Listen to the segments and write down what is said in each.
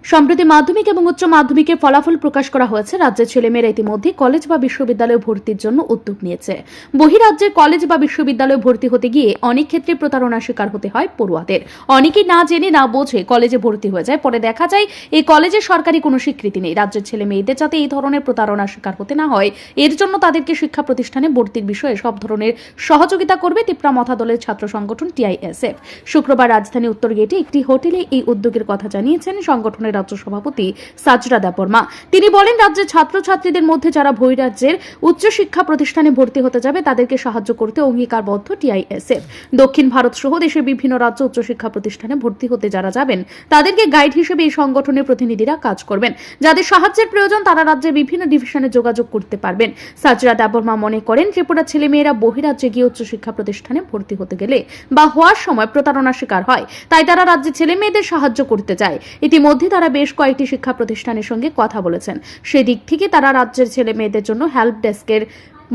সম্প্রতি মাধ্যমিক এবং উচ্চ মাধ্যমিকের ফলাফল প্রকাশ করা হয়েছে। রাজ্যের ছেলেমেয়েরা ইতিমধ্যে কলেজ বা বিশ্ববিদ্যালয়ে ভর্তির জন্য উদ্যোগ নিয়েছে। বহিরাজ্যের কলেজ বা বিশ্ববিদ্যালয়ে ভর্তি হতে গিয়ে অনেক ক্ষেত্রে প্রতারণার শিকার হতে হয় পড়ুয়াদের। অনেকেই না জেনে না বোঝে কলেজে ভর্তি হয়ে যায়, পরে দেখা যায় এই কলেজে সরকারি কোনো স্বীকৃতি নেই। রাজ্যের ছেলে মেয়েদের যাতে এই ধরনের প্রতারণার শিকার হতে না হয়, এর জন্য তাদেরকে শিক্ষা প্রতিষ্ঠানে ভর্তির বিষয়ে সব ধরনের সহযোগিতা করবে তিপ্রা মথা দলের ছাত্র সংগঠন টিআইএসএফ। শুক্রবার রাজধানী উত্তর গেটে একটি হোটেলে এই উদ্যোগের কথা জানিয়েছেন সংগঠনের রাজ্য সভাপতি সাজরা দেববর্মা। তিনি বলেন, রাজ্যের ছাত্রছাত্রীদের মধ্যে যারা বহিরাজ্যের উচ্চশিক্ষা প্রতিষ্ঠানে ভর্তি হতে যাবে তাদেরকে সাহায্য করতে অঙ্গীকারবদ্ধ টিআইএসএফ। দক্ষিণ ভারত সহ দেশের বিভিন্ন রাজ্য উচ্চশিক্ষা প্রতিষ্ঠানে ভর্তি হতে যারা যাবেন তাদেরকে গাইড হিসেবে এই সংগঠনের প্রতিনিধিরা কাজ করবেন। যাদের সাহায্যের প্রয়োজন তারা রাজ্যের বিভিন্ন ডিভিশনে যোগাযোগ করতে পারবেন। সাজরা দেববর্মা মনে করেন, ত্রিপুরার ছেলেমেয়েরা বহিরাজ্যে গিয়ে উচ্চশিক্ষা প্রতিষ্ঠানে ভর্তি হতে গেলে বা হওয়ার সময় প্রতারণার শিকার হয়, তাই তারা রাজ্যের ছেলেমেয়েদের সাহায্য করতে চায়। ইতিমধ্যে তারা বেশ কয়েকটি শিক্ষা প্রতিষ্ঠানের সঙ্গে কথা বলেছেন। সেদিক থেকে তারা রাজ্যের ছেলে মেয়েদের জন্য হেল্প ডেস্কের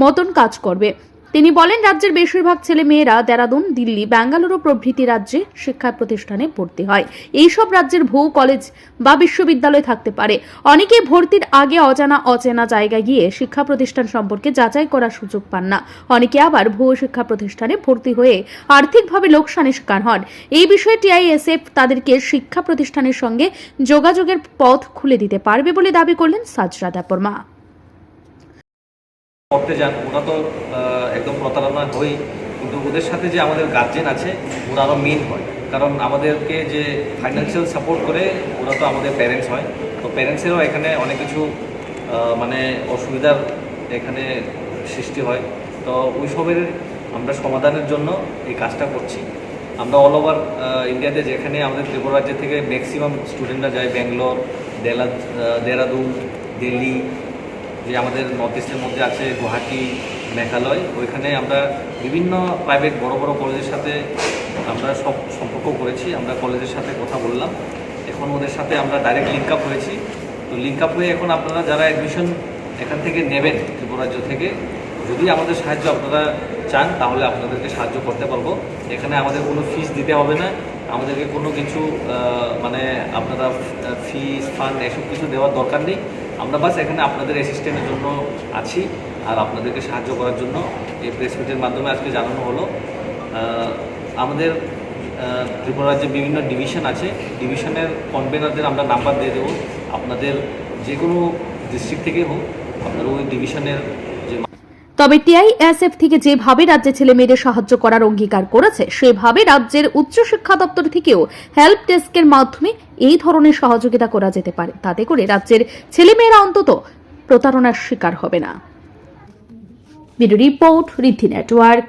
মতন কাজ করবে। তিনি বলেন, রাজ্যের বেশিরভাগ ছেলে মেয়েরা দেরাদুন, দিল্লি, বেঙ্গালুরু প্রভৃতি রাজ্যে শিক্ষা প্রতিষ্ঠানে ভর্তি হয়। এইসব রাজ্যের ভুয়ো কলেজ বা বিশ্ববিদ্যালয় থাকতে পারে। অনেকেই ভর্তির আগে অচেনা জায়গায় গিয়ে শিক্ষা প্রতিষ্ঠান সম্পর্কে যাচাই করার সুযোগ পান না। অনেকে আবার ভুয়ো শিক্ষা প্রতিষ্ঠানে ভর্তি হয়ে আর্থিকভাবে লোকসানের শিকার হন। এই বিষয়ে টিআইএসএফ তাদেরকে শিক্ষা প্রতিষ্ঠানের সঙ্গে যোগাযোগের পথ খুলে দিতে পারবে বলে দাবি করলেন সাজরা দেববর্মা। পড়তে যান ওরা তো একদম প্রতারণা হই, কিন্তু ওদের সাথে যে আমাদের গার্জেন আছে ওরা আরও মেন হয়, কারণ আমাদেরকে যে ফাইন্যান্সিয়াল সাপোর্ট করে ওরা তো আমাদের প্যারেন্টস হয়। তো প্যারেন্টসেরও এখানে অনেক কিছু মানে অসুবিধার এখানে সৃষ্টি হয়। তো ওইসবের আমরা সমাধানের জন্য এই কাজটা করছি। আমরা অল ওভার ইন্ডিয়াতে যেখানে আমাদের ত্রিপুরা রাজ্য থেকে ম্যাক্সিমাম স্টুডেন্টরা যায়, ব্যাঙ্গালোর, দেরাদুন, দিল্লি, যে আমাদের নর্থ ইস্টের মধ্যে আছে গুয়াহাটি, মেঘালয়, ওইখানে আমরা বিভিন্ন প্রাইভেট বড় বড় কলেজের সাথে আমরা সব সম্পর্ক করেছি। আমরা কলেজের সাথে কথা বললাম, এখন ওদের সাথে আমরা ডাইরেক্ট লিঙ্ক আপ হয়েছি। তো লিঙ্ক আপ হয়ে এখন আপনারা যারা অ্যাডমিশন এখান থেকে নেবেন ত্রিপুরা রাজ্য থেকে, যদি আমাদের সাহায্য আপনারা চান তাহলে আপনাদেরকে সাহায্য করতে পারবো। এখানে আমাদের কোনো ফিস দিতে হবে না, আমাদেরকে কোনো কিছু মানে আপনারা ফিস ফান্ড এসব কিছু দেওয়ার দরকার নেই। আমরা বাস এখানে আপনাদের অ্যাসিস্ট্যান্টের জন্য আছি আর আপনাদেরকে সাহায্য করার জন্য এই প্রেস মিটের মাধ্যমে আজকে জানানো হলো। আমাদের ত্রিপুরা রাজ্যে বিভিন্ন ডিভিশন আছে, ডিভিশনের কনভেনারদের আমরা নাম্বার দিয়ে দেবো। আপনাদের যে কোনো ডিস্ট্রিক্ট থেকে হোক, আপনারা ওই ডিভিশনের যে তবে টিআইএসএফ থেকে যেভাবে রাজ্যের ছেলে মেয়েদের সাহায্য করার অঙ্গীকার করেছে, সেভাবে রাজ্যের উচ্চশিক্ষা দপ্তর থেকেও হেল্প ডেস্কের মাধ্যমে এই ধরনের সহযোগিতা করা যেতে পারে। তাতে করে রাজ্যের ছেলেমেয়েরা অন্তত প্রতারণার শিকার হবে না। ভিডিও রিপোর্ট, ঋদ্ধি নেটওয়ার্ক।